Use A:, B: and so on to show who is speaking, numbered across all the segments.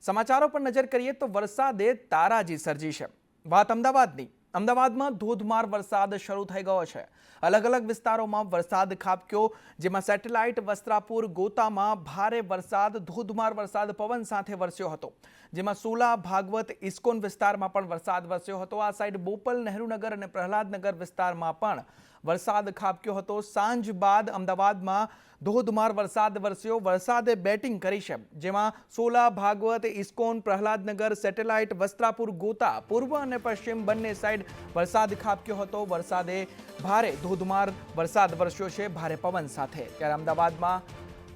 A: સમાચારો પર નજર કરીએ તો વરસાદે તારાજી સર્જી છે। વાત અમદાવાદની। અમદાવાદમાં ધોધમાર વરસાદ શરૂ થઈ ગયો છે। અલગ અલગ વિસ્તારોમાં વરસાદ ખાબક્યો, જેમાં સેટેલાઇટ, વસ્ત્રાપુર, ગોતામાં ભારે વરસાદ, ધોધમાર વરસાદ પવન સાથે વરસ્યો હતો, જેમાં સોલા, ભાગવત, ઇસ્કોન વિસ્તારમાં પણ વરસાદ વરસ્યો હતો। આ સાઈડ બોપલ, નહેરુનગર અને પ્રહલાદનગર વિસ્તારમાં પણ વરસાદ ખાબક્યો હતો। સાંજ બાદ અમદાવાદમાં ધોધમાર વરસાદ વરસ્યો। વરસાદે બેટિંગ કરી છે, જેમાં સોલા, ભાગવત, ઇસ્કોન, પ્રહલાદનગર, સેટેલાઇટ, વસ્ત્રાપુર, ગોતા, પૂર્વ અને પશ્ચિમ બંને સાઈડ વરસાદ ખાબક્યો હતો। વરસાદે ભારે ધોધમાર વરસાદ વરસ્યો છે, ભારે પવન સાથે। ત્યારે અમદાવાદમાં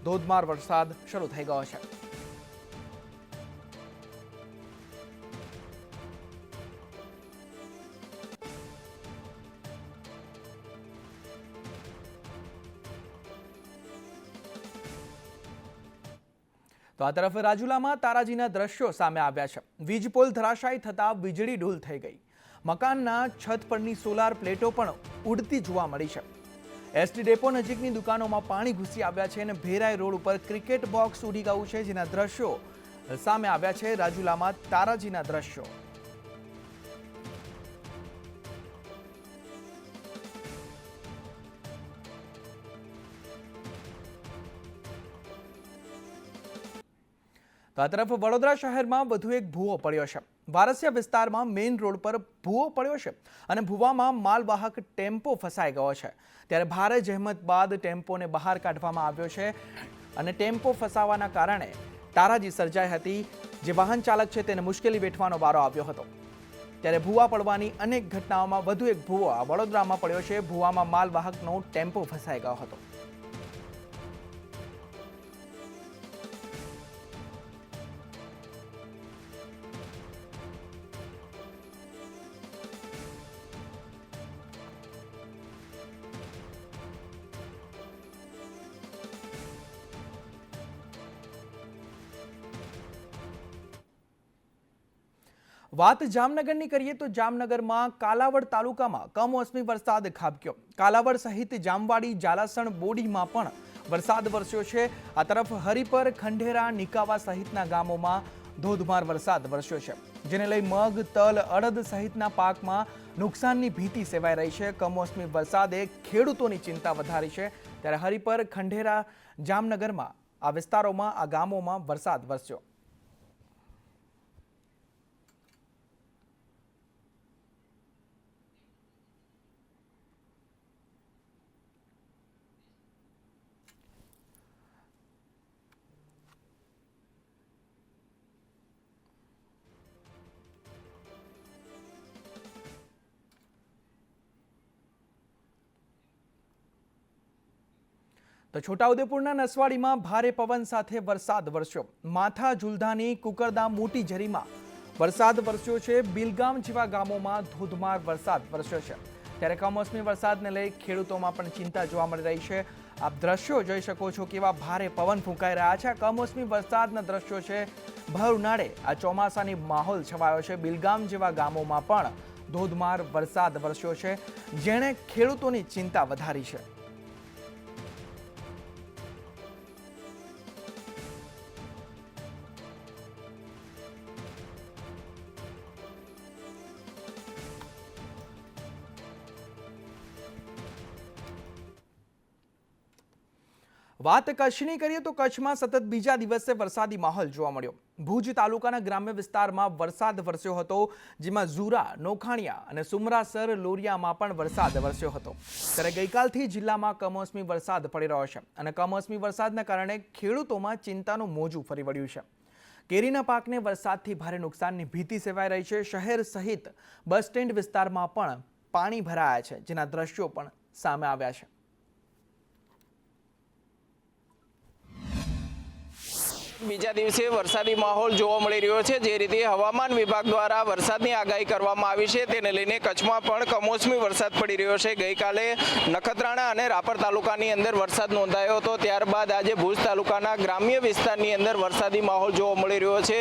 A: ધોધમાર વરસાદ શરૂ થઈ ગયો છે। તો આ તરફ રાજુલામાં તારાજીના દ્રશ્યો સામે આવ્યા છે। વીજપોલ ધરાશાયી થતા વીજળી ડૂલ થઈ ગઈ। મકાનના છત પરની સોલાર પ્લેટો પણ ઉડતી જોવા મળી છે। એસટી ડેપો નજીકની દુકાનોમાં પાણી ઘૂસી આવ્યા છે અને ભેરાઈ રોડ ઉપર ક્રિકેટ બોક્સ ઉડી ગયું છે, જેના દ્રશ્યો સામે આવ્યા છે। રાજુલામાં તારાજીના દ્રશ્યો। તો આ તરફ વડોદરા શહેરમાં વધુ એક ભૂવો પડ્યો છે। વારસિયા વિસ્તારમાં મેઇન રોડ પર ભૂવો પડ્યો છે અને ભૂવામાં માલવાહક ટેમ્પો ફસાઈ ગયો છે। ત્યારે ભારે જહેમત બાદ ટેમ્પોને બહાર કાઢવામાં આવ્યો છે અને ટેમ્પો ફસાવાના કારણે તારાજી સર્જાઈ હતી। જે વાહન ચાલક છે તેને મુશ્કેલી વેઠવાનો વારો આવ્યો હતો। ત્યારે ભૂવા પડવાની અનેક ઘટનાઓમાં વધુ એક ભૂવો વડોદરામાં પડ્યો છે। ભૂવામાં માલવાહકનો ટેમ્પો ફસાઈ ગયો હતો। વાત જામનગરની કરીએ તો જામનગરમાં કાલાવડ તાલુકામાં કમોસમી વરસાદ ખાબક્યો। કાલાવડ સહિત જામવાડી, જાલાસણ, બોડીમાં પણ વરસાદ વરસ્યો છે। આ તરફ હરિપર, ખંડેરા, નિકાવા સહિતના ગામોમાં ધોધમાર વરસાદ વરસ્યો છે, જેને લઈ મગ, તલ, અડદ સહિતના પાકમાં નુકસાનની ભીતિ સેવાઈ રહી છે। કમોસમી વરસાદે ખેડૂતોની ચિંતા વધારી છે। ત્યારે હરિપર, ખંડેરા, જામનગરમાં આ વિસ્તારોમાં, આ ગામોમાં વરસાદ વરસ્યો। તો છોટાઉદેપુરના નસવાડીમાં ભારે પવન સાથે વરસાદ વરસ્યો। માથા, ઝુલધાની, કુકરદામ, મોટી ઝરીમાં વરસાદ વરસ્યો છે। બિલગામ જેવા ગામોમાં ધોધમાર વરસાદ વરસ્યો છે। ત્યારે કમોસમી વરસાદને લઈ ખેડૂતોમાં પણ ચિંતા જોવા મળી રહી છે। આપ દ્રશ્યો જોઈ શકો છો, કેવા ભારે પવન ફૂંકાઈ રહ્યા છે। કમોસમી વરસાદના દ્રશ્યો છે। ભર ઉનાળે આ ચોમાસાની માહોલ છવાયો છે। બિલગામ જેવા ગામોમાં પણ ધોધમાર વરસાદ વરસ્યો છે, જેણે ખેડૂતોની ચિંતા વધારી છે। વાત કચ્છની કરીએ તો કચ્છમાં સતત બીજા દિવસે વરસાદી માહોલ જોવા મળ્યો। ભુજ તાલુકાના ગ્રામ્ય વિસ્તારમાં વરસાદ વરસ્યો હતો, જેમાં ઝુરા, નોખાણીયા અને સુમરાસર, લોરિયામાં પણ વરસાદ વરસ્યો હતો। ત્યારે ગઈકાલથી જિલ્લામાં કમોસમી વરસાદ પડી રહ્યો છે અને કમોસમી વરસાદના કારણે ખેડૂતોમાં ચિંતાનું મોજું ફરી વળ્યું છે। કેરીના પાકને વરસાદથી ભારે નુકસાનની ભીતિ સેવાઈ રહી છે। શહેર સહિત બસ સ્ટેન્ડ વિસ્તારમાં પણ પાણી ભરાયા છે, જેના દ્રશ્યો પણ સામે આવ્યા છે।
B: બીજા દિવસે વરસાદી માહોલ જોવા મળી રહ્યો છે। જે રીતે હવામાન વિભાગ દ્વારા વરસાદની આગાહી કરવામાં આવી છે, તેને લઈને કચ્છમાં પણ કમોસમી વરસાદ પડી રહ્યો છે। ગઈકાલે નખત્રાણા અને રાપર તાલુકાની અંદર વરસાદ નોંધાયો હતો, ત્યારબાદ આજે ભુજ તાલુકાના ગ્રામ્ય વિસ્તારની અંદર વરસાદી માહોલ જોવા મળી રહ્યો છે।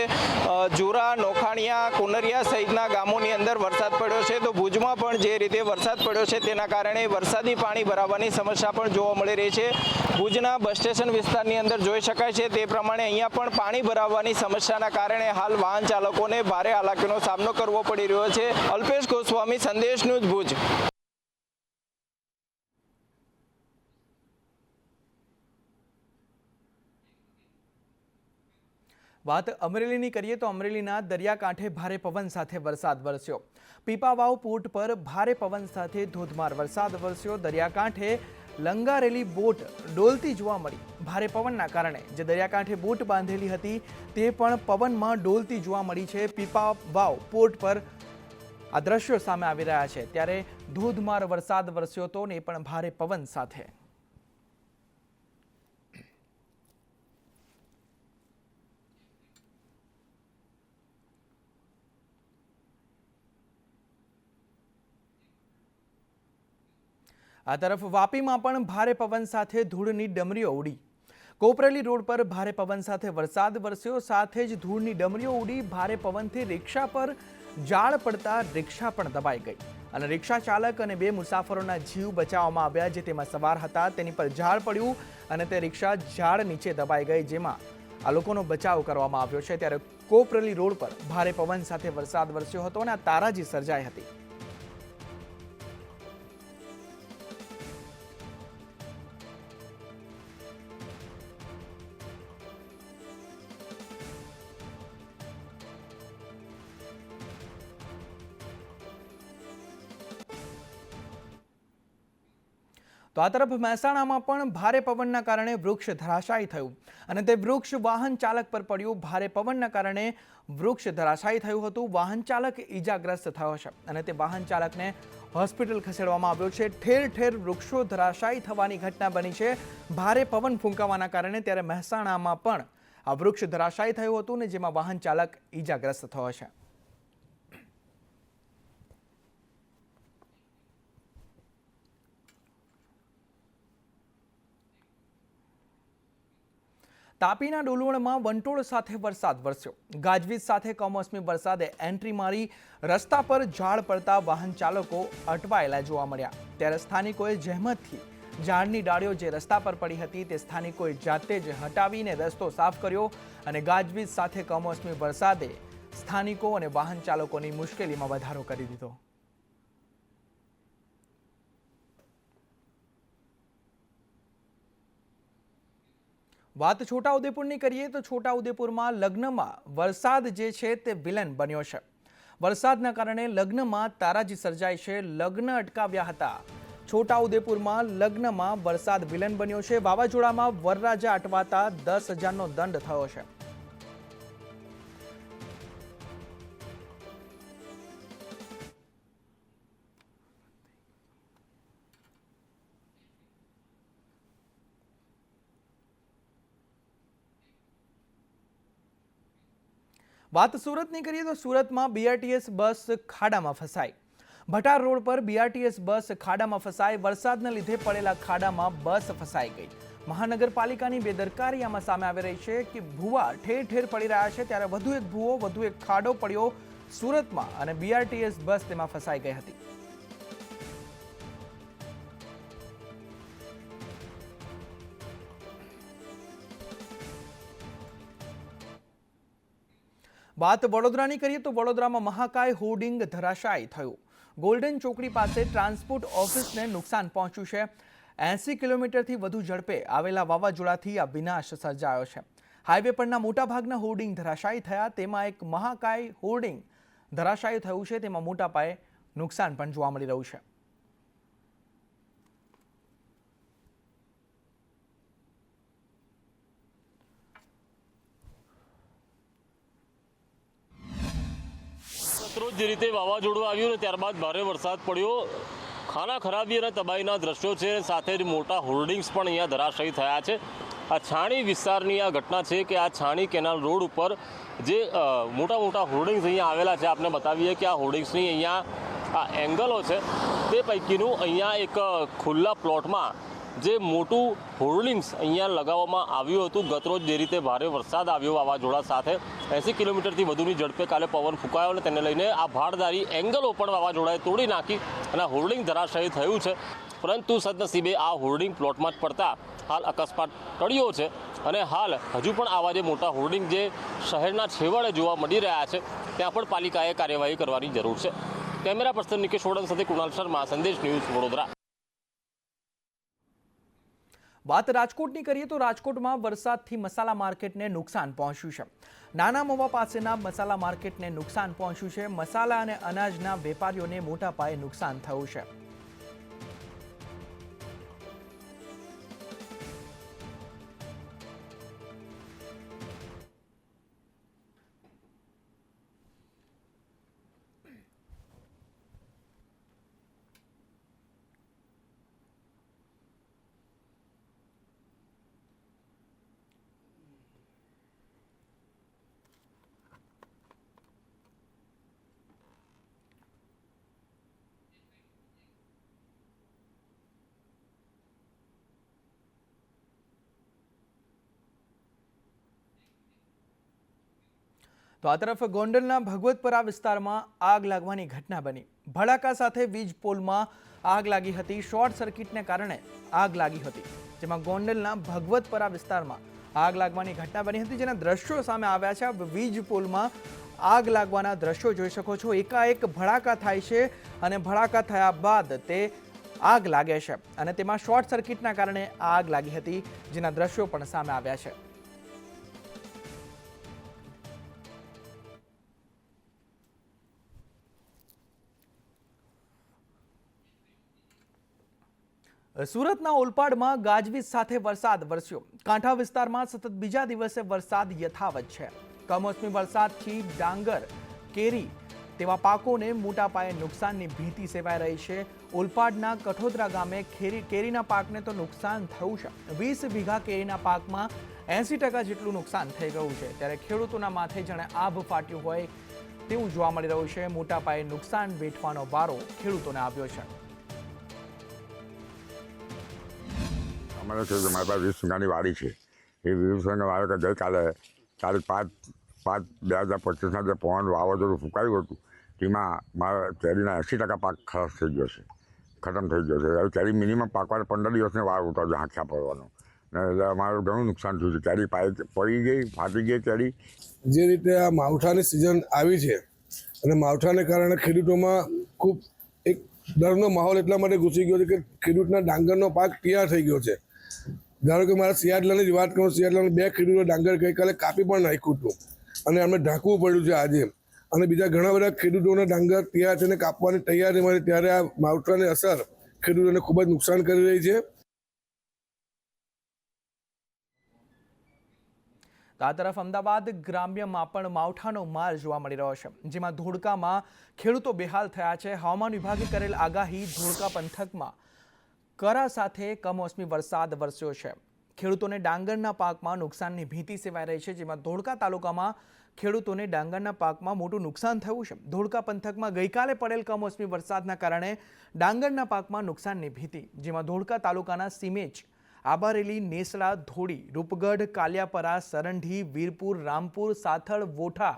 B: ઝુરા, નોખાણીયા, કુનરિયા સહિતના ગામોની અંદર વરસાદ પડ્યો છે। તો ભુજમાં પણ જે રીતે વરસાદ પડ્યો છે, તેના કારણે વરસાદી પાણી ભરાવાની સમસ્યા પણ જોવા મળી રહી છે। ભુજના બસ સ્ટેશન વિસ્તારની અંદર જોઈ શકાય છે તે પ્રમાણે અહીંયા ત્યાં પણ પાણી ભરાવવાની સમસ્યાના કારણે હાલ વાહન ચાલકોને ભારે હાલાકીનો સામનો કરવો પડી રહ્યો છે. અલ્પેશ ગોસ્વામી, સંદેશ ન્યૂઝ, ભુજ.
A: વાત અમરેલીની કરીએ તો અમરેલીના દરિયાકાંઠે ભારે પવન સાથે વરસાદ વરસ્યો. પીપાવાવ પોર્ટ પર ભારે પવન સાથે ધોધમાર વરસાદ વરસ્યો. દરિયાકાંઠે લંગારેલી બોટ ડોલતી જોવા મળી. ભારે પવનના કારણે જે દરિયાકાંઠે બોટ બાંધેલી હતી તે પણ પવનમાં ડોલતી જોવા મળી છે. પીપાવાવ પોર્ટ પર આ દ્રશ્યો સામે આવી રહ્યા છે ત્યારે ધોધમાર વરસાદ વરસ્યો હતો ને એ પણ ભારે પવન સાથે. આ તરફ વાપીમાં પણ ભારે પવન સાથે ધૂળની ડમરીઓ ઉડી. કોપરેલી રોડ પર ભારે પવન સાથે વરસાદ વરસ્યો, સાથે જ ધૂળની ડમરીઓ ઉડી. ભારે પવનથી રિક્ષા પર ઝાડ પડતા રિક્ષા પણ દબાઈ ગઈ અને રિક્ષા ચાલક અને 2 મુસાફરોના જીવ બચાવવામાં આવ્યા જે તેમાં સવાર હતા. તેની પર ઝાડ પડ્યું અને તે રિક્ષા ઝાડ નીચે દબાઈ ગઈ, જેમાં આ લોકોનો બચાવ કરવામાં આવ્યો છે. ત્યારે કોપરેલી રોડ પર ભારે પવન સાથે વરસાદ વરસ્યો હતો અને આ તારાજી સર્જાઈ હતી. તો આ તરફ મહેસાણામાં પણ ભારે પવનના કારણે વૃક્ષ ધરાશાયી થયું અને તે વૃક્ષ વાહન ચાલક પર પડ્યું. ભારે પવનના કારણે વૃક્ષ ધરાશાયી થયું હતું. વાહન ચાલક ઈજાગ્રસ્ત થયો છે અને તે વાહન ચાલકને હોસ્પિટલ ખસેડવામાં આવ્યો છે. ઠેર ઠેર વૃક્ષો ધરાશાયી થવાની ઘટના બની છે ભારે પવન ફૂંકાવાના કારણે. ત્યારે મહેસાણામાં પણ આ વૃક્ષ ધરાશાયી થયું હતું ને જેમાં વાહન ચાલક ઈજાગ્રસ્ત થયો છે. તાપીના ડોલવણમાં વંટોળ સાથે વરસાદ વરસ્યો. ગાજવીજ સાથે કમોસમી વરસાદે એન્ટ્રી મારી. રસ્તા પર ઝાડ પડતા વાહન ચાલકો અટવાયેલા જોવા મળ્યા. ત્યારે સ્થાનિકોએ જહેમતથી ઝાડની ડાળીઓ જે રસ્તા પર પડી હતી તે સ્થાનિકોએ જાતે જ હટાવીને રસ્તો સાફ કર્યો અને ગાજવીજ સાથે કમોસમી વરસાદે સ્થાનિકો અને વાહન ચાલકોની મુશ્કેલીમાં વધારો કરી દીધો. વાત છોટાઉદેપુરની કરીએ તો છોટાઉદેપુરમાં લગ્નમાં વરસાદ જે છે તે વિલન બન્યો છે. વરસાદના કારણે લગ્નમાં તારાજી સર્જાઈ છે. લગ્ન અટકાવ્યા હતા. છોટાઉદેપુરમાં લગ્નમાં વરસાદ વિલન બન્યો છે. વાવાઝોડામાં વરરાજા અટવાતા 10,000નો દંડ થયો છે. વાત સુરતની કરીએ તો સુરતમાં બીઆરટીએસ બસ ખાડામાં ફસાઈ. ભટાર રોડ પર બીઆરટીએસ બસ ખાડામાં ફસાઈ. વરસાદના લીધે પડેલા ખાડામાં બસ ફસાઈ ગઈ. મહાનગરપાલિકાની બેદરકારી આમાં સામે આવી રહી છે કે ભૂવા ઠેર ઠેર પડી રહ્યા છે. ત્યારે વધુ એક ભૂવો, વધુ એક ખાડો પડ્યો સુરતમાં અને બીઆરટીએસ બસ તેમાં ફસાઈ ગઈ હતી. વાત વડોદરાની કરીએ તો વડોદરામાં મહાકાય હોર્ડિંગ ધરાશાયી થયું. ગોલ્ડન ચોકડી પાસે ટ્રાન્સપોર્ટ ઓફિસને નુકસાન પહોંચ્યું છે. 80 કિલોમીટરથી વધુ ઝડપે આવેલા વાવાઝોડાથી આ વિનાશ સર્જાયો છે. હાઈવે પરના મોટાભાગના હોર્ડિંગ ધરાશાયી થયા. તેમાં એક મહાકાય હોર્ડિંગ ધરાશાયી થયું છે. તેમાં મોટા પાયે નુકસાન પણ જોવા મળી રહ્યું છે.
C: જે રીતે વાવાઝોડું આવ્યું ને ત્યારબાદ ભારે વરસાદ પડ્યો. ખાના ખરાબી અને તબાહીના દ્રશ્યો છે. સાથે જ મોટા હોર્ડિંગ્સ પણ અહીંયા ધરાશાયી થયા છે. આ છાણી વિસ્તારની આ ઘટના છે કે આ છાણી કેનાલ રોડ ઉપર જે મોટા મોટા હોર્ડિંગ્સ અહીંયા આવેલા છે. આપને બતાવીએ કે આ હોર્ડિંગ્સની અહીંયા આ એંગલો છે તે પૈકીનું અહીંયા એક ખુલ્લા પ્લોટમાં જે મોટું હોર્ડિંગ્સ અહીંયા લગાવવામાં આવ્યું હતું. ગતરોજ જે રીતે ભારે વરસાદ આવ્યો વાવાઝોડા સાથે 80 કિલોમીટરથી વધુની ઝડપે કાલે પવન ફૂંકાયો અને તેને લઈને આ ભારદારી એંગલો પણ વાવાઝોડાએ તોડી નાખી અને હોર્ડિંગ ધરાશાયી થયું છે. પરંતુ સદનસીબે આ હોર્ડિંગ પ્લોટમાં જ પડતા હાલ અકસ્માત ટળ્યો છે અને હાલ હજુ પણ આવા જે મોટા હોર્ડિંગ જે શહેરના છેવાડે જોવા મળી રહ્યા છે ત્યાં પણ પાલિકાએ કાર્યવાહી કરવાની જરૂર છે. કેમેરા પર્સન નિકેશ વડન સાથે કુણાલ શર્મા, સંદેશ ન્યૂઝ, વડોદરા.
A: વાત રાજકોટની કરીએ તો રાજકોટમાં વરસાદથી મસાલા માર્કેટને નુકસાન પહોંચ્યું છે. નાના મવા પાસેના મસાલા માર્કેટને નુકસાન પહોંચ્યું છે. મસાલા અને અનાજના વેપારીઓને મોટા પાયે નુકસાન થયું છે. તો આ તરફ ગોંડલના ભગવતપરા વિસ્તારમાં આગ લાગવાની ઘટના બની. ભડાકા સાથે વીજ પોલમાં આગ લાગી હતી. શોર્ટ સર્કિટને કારણે આગ લાગી હતી, જેમાં ગોંડલના ભગવતપરા વિસ્તારમાં આગ લાગવાની ઘટના બની હતી, જેના દ્રશ્યો સામે આવ્યા છે. વીજ પોલમાં આગ લાગવાના દ્રશ્યો જોઈ શકો છો. એકાએક ભડાકા થાય છે અને ભડાકા થયા બાદ તે આગ લાગે છે અને તેમાં શોર્ટ સર્કિટના કારણે આગ લાગી હતી, જેના દ્રશ્યો પણ સામે આવ્યા છે. સુરતના ઓલપાડમાં ગાજવીજ સાથે વરસાદ વરસ્યો. કાંઠા વિસ્તારમાં સતત બીજા દિવસે વરસાદ યથાવત છે. કમોસમી વરસાદથી ડાંગર, કેરી તેવા પાકોને મોટા પાયે નુકસાનની ભીતિ સેવાઈ રહી છે. ઓલપાડના કઠોદરા ગામે કેરીના પાકને તો નુકસાન થયું છે. 20 વીઘા કેરીના પાકમાં 80% જેટલું નુકસાન થઈ ગયું છે. ત્યારે ખેડૂતોના માથે જાણે આભ ફાટ્યું હોય તેવું જોવા મળી રહ્યું છે. મોટા પાયે નુકસાન વેઠવાનો વારો ખેડૂતોને આવ્યો છે.
D: અમારે છે મારી પાસે 20 વીઘાની વાડી છે. એ 20 વીઘાની વાડી કે ગઈકાલે તારીખ 5/5/2025ના જે પવન વાવાઝોડું ફૂંકાયું હતું તેમાં મારા કેરીના 80% પાક ખરાબ થઈ ગયો છે, ખતમ થઈ ગયો છે. હવે કેરી મિનિમમ પાકવાને 15 દિવસની વાર ઉતારજો આંખ્યા પડવાનો, ને એટલે અમારું ઘણું નુકસાન થયું છે. કેરી પડી ગઈ, ફાટી ગઈ કેરી.
E: જે રીતે આ માવઠાની સિઝન આવી છે અને માવઠાને કારણે ખેડૂતોમાં ખૂબ એક ડરનો માહોલ એટલા માટે ઘૂસી ગયો છે કે ખેડૂતના ડાંગરનો પાક તૈયાર થઈ ગયો છે. ધારો કે મારા સિયાટલાની જ વાત કરું, સિયાટલાના 2 ખેડૂતો ડાંગર ગઈકાલે કાપી પણ નાખ્યું હતું અને અમને ઢાંકવું પડ્યું છે આજે. અને બીજા ઘણા બધા ખેડૂતોના ડાંગર તૈયાર થઈને કાપવાની તૈયારીમાં છે. ત્યારે આ માવઠાની અસર ખેડૂતોને ખૂબ જ નુકસાન કરી રહી છે.
A: આ તરફ અમદાવાદ ગ્રામ્યમાં પણ માવઠાનો માર જોવા મળી રહ્યો છે, જેમાં ધોળકામાં ખેડૂતો બેહાલ થયા છે. હવામાન વિભાગે કરેલ આગાહી, ધોળકા પંથકમાં કરા સાથે કમોસમી વરસાદ વરસ્યો છે. ખેડૂતોને ડાંગરના પાકમાં નુકસાનની ભીતિ સેવાઈ રહી છે, જેમાં ધોળકા તાલુકામાં ખેડૂતોને ડાંગરના પાકમાં મોટું નુકસાન થયું છે. ધોળકા પંથકમાં ગઈકાલે પડેલ કમોસમી વરસાદના કારણે ડાંગરના પાકમાં નુકસાનની ભીતિ, જેમાં ધોળકા તાલુકાના સીમેજ, આબારેલી, નેસડા, ધોળી, રૂપગઢ, કાલિયાપરા, સરંઢી, વીરપુર, રામપુર, સાથળ, વોઠા,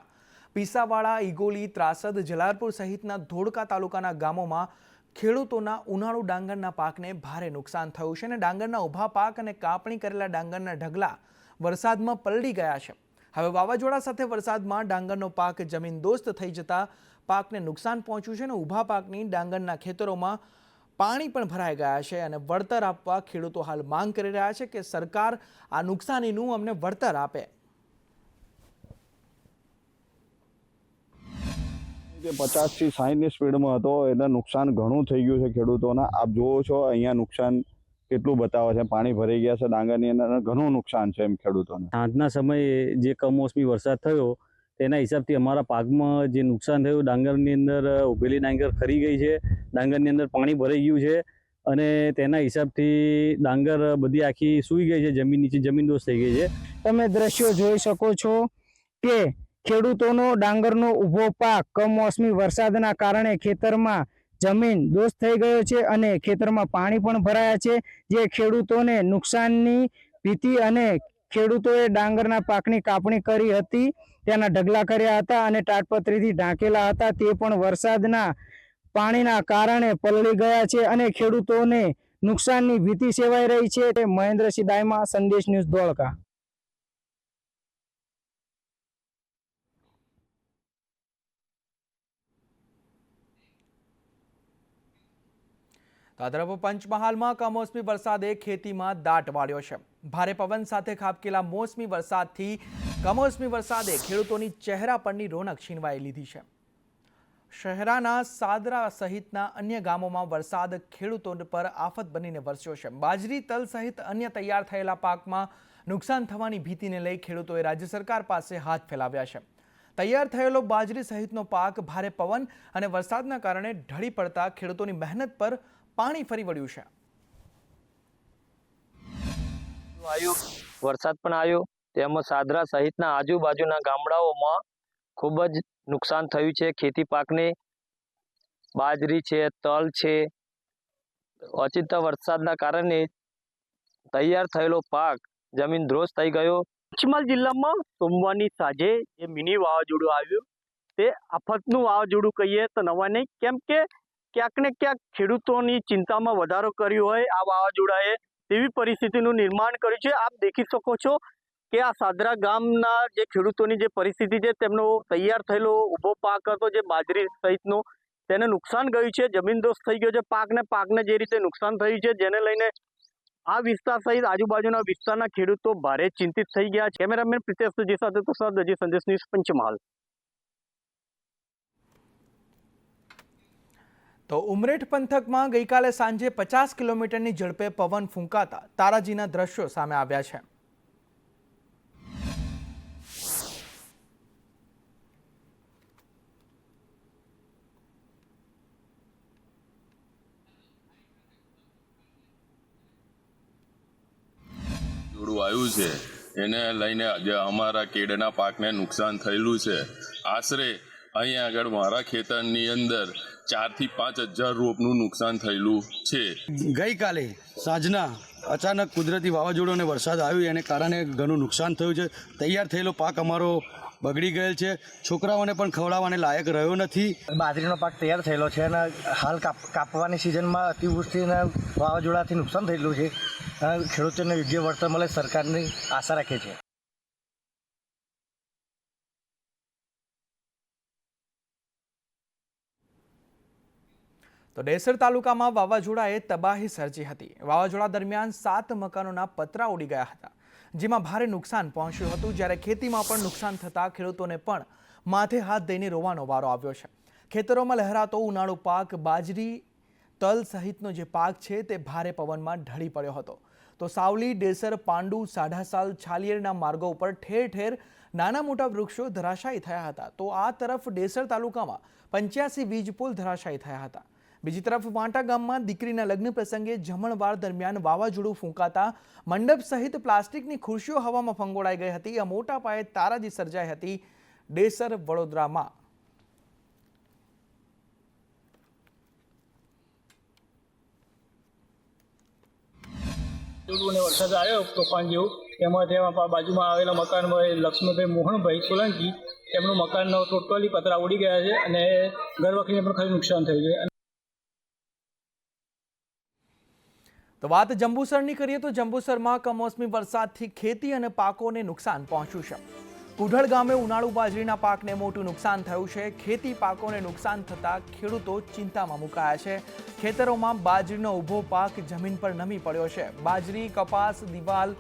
A: પીસાવાડા, ઈગોલી, ત્રાસદ, જલાલપુર સહિતના ધોળકા તાલુકાના ગામોમાં ખેડૂતોના ઉનાળુ ડાંગરના પાકને ભારે નુકસાન થયું છે અને ડાંગરના ઊભા પાક અને કાપણી કરેલા ડાંગરના ઢગલા વરસાદમાં પલળી ગયા છે. હવે વાવાઝોડા સાથે વરસાદમાં ડાંગરનો પાક જમીનદોસ્ત થઈ જતા પાકને નુકસાન પહોંચ્યું છે અને ઊભા પાકની ડાંગરના ખેતરોમાં પાણી પણ ભરાઈ ગયા છે અને વળતર આપવા ખેડૂતો હાલ માંગ કરી રહ્યા છે કે સરકાર આ નુકસાનીનું અમને વળતર આપે.
F: જે 50 થી 60ની સ્પીડમાં હતો એટલે નુકસાન ઘણું થઈ ગયું છે ખેડૂતોના. આપ જુઓ છો અહીંયા નુકસાન કેટલું બતાવે છે. પાણી ભરાઈ ગયા છે ડાંગરની અંદર, ઘણું નુકસાન છે એમ ખેડૂતોને.
G: સાંજના સમયે જે કમોસમી વરસાદ થયો તેના હિસાબથી અમારા પાકમાં જે નુકસાન થયું, ડાંગરની અંદર ઉભેલી ડાંગર ખરી ગઈ છે, ડાંગરની અંદર પાણી ભરાઈ ગયું છે અને તેના હિસાબથી ડાંગર બધી આખી સૂઈ ગઈ છે, જમીન નીચે જમીનદોસ્ત થઈ ગઈ છે.
H: તમે દ્રશ્યો જોઈ શકો છો કે ખેડૂતોનો ડાંગરનો ઊભો પાક કમોસમી વરસાદના કારણે ખેતરમાં જમીન દોસ્ત થઈ ગયો છે અને ખેતરમાં પાણી પણ ભરાયા છે, જે ખેડૂતોને નુકસાનની ભીતિ અને ખેડૂતોએ ડાંગરના પાકની કાપણી કરી હતી, તેના ઢગલા કર્યા હતા અને તાડપત્રીથી ઢાંકેલા હતા. તે પણ વરસાદના પાણીના કારણે પલળી ગયા છે અને ખેડૂતોને નુકસાનની ભીતિ સેવાઈ રહી છે. મહેન્દ્રસિંહ દાયમા, સંદેશ ન્યૂઝ, ધોળકા.
A: તો આ તરફ પંચમહાલમાં કમોસમી વરસાદે ખેતીમાં દાટ વાળ્યો છે. ભારે પવન સાથે ખાબકેલા મોસમી વરસાદથી કમોસમી વરસાદે ખેડૂતોની ચહેરા પરની રોનક છીનવાઈ લીધી છે. શહેરાના સાદરા સહિતના અન્ય ગામોમાં વરસાદ ખેડૂતો પર આફત બનીને વરસ્યો છે. બાજરી, તલ સહિત અન્ય તૈયાર થયેલા પાકમાં નુકસાન થવાની ભીતિને લઈ ખેડૂતોએ રાજ્ય સરકાર પાસે હાથ ફેલાવ્યા છે. તૈયાર થયેલો બાજરી સહિતનો પાક ભારે પવન અને વરસાદના કારણે ઢળી પડતા ખેડૂતોની મહેનત પર પાણી ફરી વળ્યું છે.
I: વરસાદ પણ આવ્યો, તેમાં સાદરા સહિતના આજુબાજુના ગામડાઓમાં ખૂબ જ નુકસાન થયું છે. ખેતી પાકને બાજરી છે, તલ છે. અચિંતા વરસાદના કારણે તૈયાર થયેલો પાક જમીન ધ્રોસ થઈ ગયો. પંચમહાલ જિલ્લામાં સોમવારની સાંજે જે મિની વાવાઝોડું આવ્યું તે આફતનું વાવાઝોડું કહીએ તો નવા નહીં, કેમ કે ક્યાંક ને ક્યાંક ખેડૂતોની ચિંતામાં વધારો કર્યો હોય આ વાવાઝોડાએ તેવી પરિસ્થિતિનું નિર્માણ કર્યું છે. આપ દેખી શકો છો કે આ સાદરા ગામના જે ખેડૂતોની જે પરિસ્થિતિ છે, તેમનો તૈયાર થયેલો ઊભો પાક હતો જે બાજરી સહિતનો, તેને નુકસાન ગયું છે. જમીનદોસ્ત થઈ ગયો છે પાકને જે રીતે નુકસાન થયું છે, જેને લઈને આ વિસ્તાર સહિત આજુબાજુના વિસ્તારના ખેડૂતો ભારે ચિંતિત થઈ ગયા છે. કેમેરામેન પ્રિતેશ સુજી સાથે તુષાર દજી, સંદેશ ન્યૂઝ, પંચમહાલ.
A: તો ઉમરેઠ પંથકમાં ગઈકાલે સાંજે 50 કિલોમીટરની ઝડપે પવન ફૂંકાતા તારાજીના દ્રશ્યો સામે આવ્યા છે.
J: આવ્યું છે એને લઈને જે અમારા કેળના પાકને નુકસાન થયેલું છે. આશરે અહીંયા આગળ મારા ખેતરની અંદર 4 થી 5 હજાર રોપનું નુકસાન થયેલું છે.
K: ગઈકાલે સાંજના અચાનક કુદરતી વાવાઝોડું અને વરસાદ આવ્યો એને કારણે ઘણું નુકસાન થયું છે. તૈયાર થયેલો પાક અમારો બગડી ગયેલ છે. છોકરાઓને પણ ખવડાવવાને લાયક રહ્યો નથી.
L: બાજરીનો પાક તૈયાર થયેલો છે અને હાલ કાપવાની સિઝનમાં અતિવૃષ્ટિ અને વાવાઝોડાથી નુકસાન થયેલું છે. ખેડૂતોને યોગ્ય વળતર મળે સરકારની આશા રાખે છે.
A: તો ડેસર તાલુકામાં વાવાઝોડાએ તબાહી સર્જી હતી. વાવાઝોડા દરમિયાન 7 મકાનોના પતરા ઉડી ગયા હતા, જેમાં ભારે નુકસાન પહોંચ્યું હતું. જ્યારે ખેતીમાં પણ નુકસાન થતાં ખેડૂતોને પણ માથે હાથ દઈને રોવાનો વારો આવ્યો છે. ખેતરોમાં લહેરાતો ઉનાળુ પાક બાજરી, તલ સહિતનો જે પાક છે તે ભારે પવનમાં ઢળી પડ્યો હતો. તો સાવલી, ડેસર, પાંડુ, સાઢાસાલ, છાલિયેરના માર્ગો ઉપર ઠેર ઠેર નાના મોટા વૃક્ષો ધરાશાયી થયા હતા. તો આ તરફ ડેસર તાલુકામાં 85 વીજ પુલ ધરાશાયી થયા હતા. બીજી તરફ વાંટા ગામમાં દીકરીના લગ્ન પ્રસંગે જમણવાર દરમિયાન વાવાઝોડું ફૂંકાતા મંડપ સહિત પ્લાસ્ટિકની ખુરશીઓ હવામાં ફંગોળાઈ ગઈ હતી. આ મોટા પાયે તારાજી સર્જાઈ હતી ડેસર, વડોદરામાં.
M: વરસાદ આવ્યો તોફાન જેવું, તેમાં બાજુમાં આવેલા મકાનમાં લક્ષ્મણભાઈ મોહનભાઈ સોલંકી, તેમનું મકાન ટોટલી પતરા ઉડી ગયા છે અને ઘરવખરીને પણ ખાલી નુકસાન થયું છે.
A: તો વાત જંબુસરની કરીએ તો જંબુસરમાં કમોસમી વરસાદથી ખેતી અને પાકોને નુકસાન પહોંચ્યું છે. કુઢળ ગામે ઉનાળુ બાજરીના પાકને મોટું નુકસાન થયું છે. ખેતી પાકોને નુકસાન થતાં ખેડૂતો ચિંતામાં મુકાયા છે. ખેતરોમાં બાજરીનો ઊભો પાક જમીન પર નમી પડ્યો છે. બાજરી, કપાસ, દિવાલ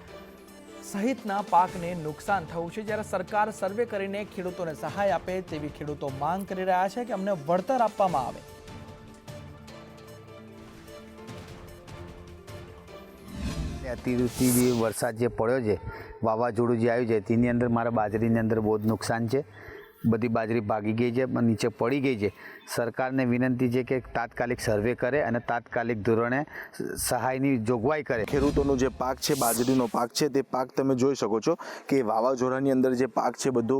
A: સહિતના પાકને નુકસાન થયું છે. જ્યારે સરકાર સર્વે કરીને ખેડૂતોને સહાય આપે તેવી ખેડૂતો માંગ કરી રહ્યા છે કે અમને વળતર આપવામાં આવે.
N: અતિવૃષ્ટિ જે વરસાદ જે પડ્યો છે, વાવાઝોડું જે આવ્યું છે, તેની અંદર મારા બાજરીની અંદર બહુ જ નુકસાન છે. બધી બાજરી ભાગી ગઈ છે, નીચે પડી ગઈ છે. સરકારને વિનંતી છે કે તાત્કાલિક સર્વે કરે અને તાત્કાલિક ધોરણે સહાયની જોગવાઈ કરે.
O: ખેડૂતોનો જે પાક છે, બાજરીનો પાક છે, તે પાક તમે જોઈ શકો છો કે વાવાઝોડાની અંદર જે પાક છે બધો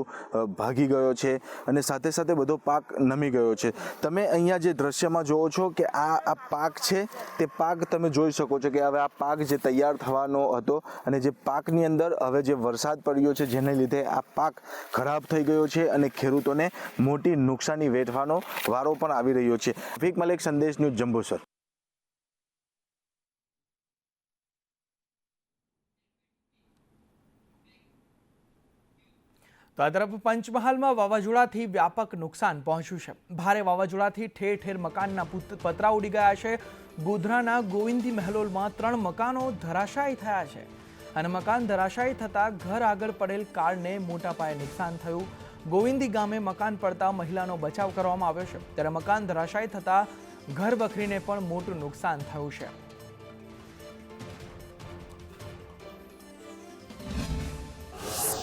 O: ભાગી ગયો છે અને સાથે સાથે બધો પાક નમી ગયો છે. તમે અહીંયા જે દ્રશ્યમાં જોવો છો કે આ પાક છે, તે પાક તમે જોઈ શકો છો કે હવે આ પાક જે તૈયાર થવાનો હતો અને જે પાકની અંદર હવે જે વરસાદ પડ્યો છે જેને લીધે આ પાક ખરાબ થઈ ગયો છે અને ખેડૂતોને મોટી નુકસાની વેઠવાનો વારો પણ આવી રહ્યો છે. રફીક મલેક, સંદેશ ન્યૂઝ, જંબુસર.
A: તો આ તરફ પંચમહાલમાં વાવાઝોડાથી વ્યાપક નુકસાન પહોંચ્યું છે. ભારે વાવાઝોડાથી ઠેર ઠેર મકાનના પતરા ઉડી ગયા છે. ગોધરાના ગોવિંદી મહેલોલમાં 3 મકાનો ધરાશાયી થયા છે અને મકાન ધરાશાયી થતાં ઘર આગળ પડેલ કારને મોટા પાયે નુકસાન થયું. ગોવિંદી ગામે મકાન પડતા મહિલાનો બચાવ કરવામાં આવ્યો છે, ત્યારે મકાન ધરાશાયી થતાં ઘર વખરીને પણ મોટું નુકસાન થયું છે.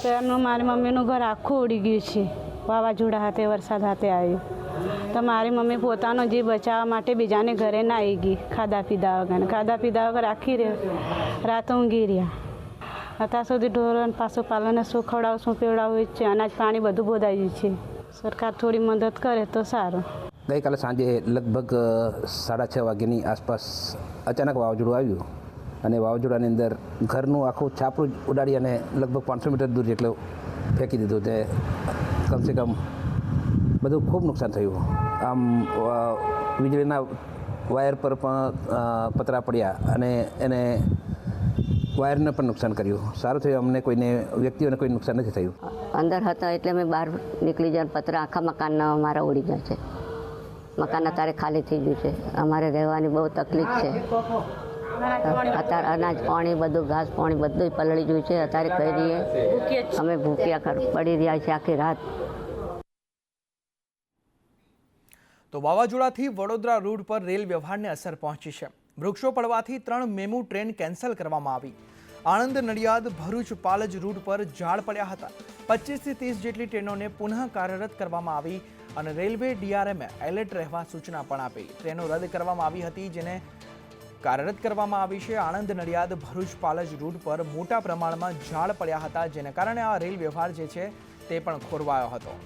P: તો મારી મમ્મીનું ઘર આખું ઉડી ગયું છે. વાવાઝોડા હાથે વરસાદ હાથે આવ્યો તો મારી મમ્મી પોતાનો જીવ બચાવવા માટે બીજાને ઘરે ના આવી ગઈ. ખાધા પીધા વગર આખી રાત ઊંઘી રહ્યા. અત્યાર સુધી ઢોરણ પશુપાલનને શું ખવડાવું શું પીવડાવું છે, અનાજ પાણી બધું બોધાઈ ગયું છે. સરકાર થોડી મદદ કરે તો સારું.
Q: ગઈકાલે સાંજે લગભગ 6:30 વાગ્યાની આસપાસ અચાનક વાવાઝોડું આવ્યું અને વાવાઝોડાની અંદર ઘરનું આખું છાપરું ઉડાડી અને લગભગ 500 મીટર દૂર જેટલું ફેંકી દીધું. તે કમસે કમ બધું ખૂબ નુકસાન થયું. આમ વીજળીના વાયર પર પણ પતરા પડ્યા અને એને વાયરને પણ નુકસાન કર્યું. સારું થયું, અમને કોઈને વ્યક્તિઓને કોઈ નુકસાન નથી થયું.
R: અંદર હતા એટલે અમે બહાર નીકળી જાય, પતરા આખા મકાનના અમારા ઉડી ગયા છે. મકાન અત્યારે ખાલી થઈ ગયું છે. અમારે રહેવાની બહુ તકલીફ છે. અત્યારે અનાજ પાણી બધું ઘાસ પાણી બધું પલળી ગયું છે. અત્યારે કહી રહીએ અમે ભૂખ્યા પડી રહ્યા છીએ આખી રાત.
A: તો વાવાઝોડાથી વડોદરા રૂટ પર રેલ વ્યવહારને અસર પહોંચી છે. વૃક્ષો પડવાથી 3 મેમુ ટ્રેન કેન્સલ કરવામાં આવી. આણંદ નડિયાદ ભરૂચ પાલજ રૂટ પર ઝાડ પડ્યા હતા. 25 થી 30 જેટલી ટ્રેનોને પુનઃ કાર્યરત કરવામાં આવી અને રેલવે DRMએ એલર્ટ રહેવા સૂચના પણ આપી. ટ્રેનો રદ કરવામાં આવી હતી, જેને કાર્યરત કરવામાં આવી છે. આણંદ નડિયાદ ભરૂચ પાલજ રૂટ પર મોટા પ્રમાણમાં ઝાડ પડ્યા હતા, જેને કારણે આ રેલ વ્યવહાર જે છે તે પણ ખોરવાયો હતો.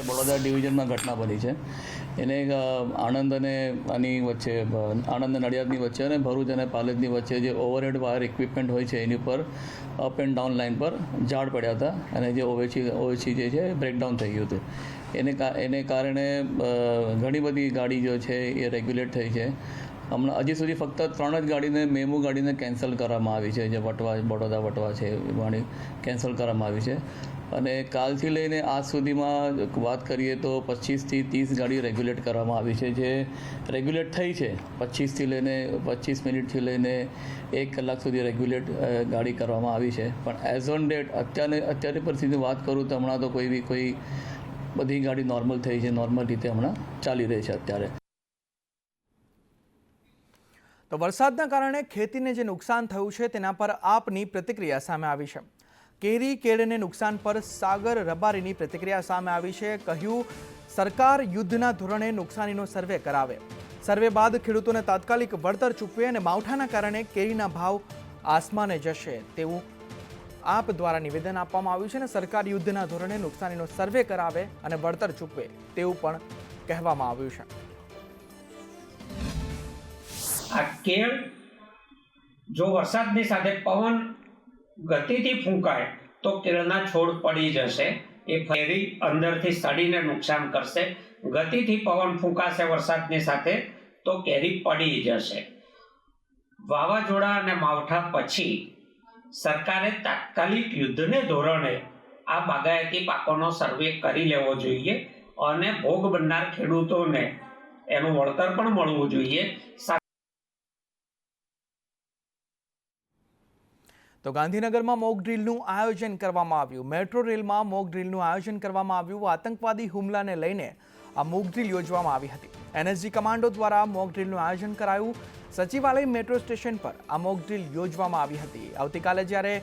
S: બરોડા ડિવિઝનમાં ઘટના બની છે. એને આણંદ અને આની વચ્ચે આણંદ નડિયાદની વચ્ચે અને ભરૂચ અને પાલજની વચ્ચે જે ઓવરહેડ વાયર ઇક્વિપમેન્ટ હોય છે એની ઉપર અપ એન્ડ ડાઉન લાઇન પર ઝાડ પડ્યા હતા અને જે ઓવેચી જે છે બ્રેકડાઉન થઈ ગયું હતું. એને કારણે ઘણી બધી ગાડી જો છે એ રેગ્યુલેટ થઈ છે. હમણાં હજી સુધી ફક્ત 3 જ ગાડીને મેમુ ગાડીને કેન્સલ કરવામાં આવી છે. જે બડોદા વટવા છે એ ગાડી કેન્સલ કરવામાં આવી છે. અને કાલથી લઈને આજ સુધીમાં વાત કરીએ તો 25 થી 30 ગાડી રેગ્યુલેટ કરવામાં આવી છે. જે રેગ્યુલેટ થઈ છે 25 મિનિટથી લઈને 1 કલાક સુધી રેગ્યુલેટ ગાડી કરવામાં આવી છે. પણ એઝ ઓન ડેટ અત્યારે પરિસ્થિતિની વાત કરું તો હમણાં તો કોઈ બધી ગાડી નોર્મલ થઈ છે, નોર્મલ રીતે હમણાં ચાલી રહી છે અત્યારે.
A: તો વરસાદના કારણે ખેતીને જે નુકસાન થયું છે તેના પર આપની પ્રતિક્રિયા સામે આવી છે. કેરી કેળને નુકસાન પર સાગર રબારીની પ્રતિક્રિયા સામે આવી છે. કહ્યું, સરકાર યુદ્ધના ધોરણે નુકસાનીનો સર્વે કરાવે. સર્વે બાદ ખેડૂતોને તાત્કાલિક વળતર ચૂકવે અને માવઠાના કારણે કેરીના ભાવ આસમાને જશે તેવું આપ દ્વારા નિવેદન આપવામાં આવ્યું છે. અને સરકાર યુદ્ધના ધોરણે નુકસાનીનો સર્વે કરાવે અને વળતર ચૂકવે તેવું પણ કહેવામાં આવ્યું છે.
T: આ કેળ જો વરસાદની સાથે પવન ગતિથી ફૂંકાય તો કેળના છોડ પડી જશે. એ ફેરી અંદરથી સડીને નુકસાન કરશે. ગતિથી પવન ફૂંકાશે વરસાદની સાથે તો કેરી પડી જશે. વાવાઝોડા અને માવઠા પછી સરકારે તાત્કાલિક યુદ્ધને ધોરણે આ બાગાયતી પાકોનો સર્વે કરી લેવો જોઈએ અને ભોગ બનનાર ખેડૂતોને એનું વળતર પણ મળવું જોઈએ.
A: તો ગાંધીનગરમાં મોક ડ્રીલનું આયોજન કરવામાં આવ્યું. મેટ્રો રેલમાં મોક ડ્રીલનું આયોજન કરવામાં આવ્યું. આતંકવાદી હુમલાને લઈને આ મોક ડ્રીલ યોજવામાં આવી હતી. NSG કમાન્ડો દ્વારા મોક ડ્રીલનું આયોજન કરાયું. સચિવાલય મેટ્રો સ્ટેશન પર આ મોક ડ્રીલ યોજવામાં આવી હતી. આવતીકાલે જ્યારે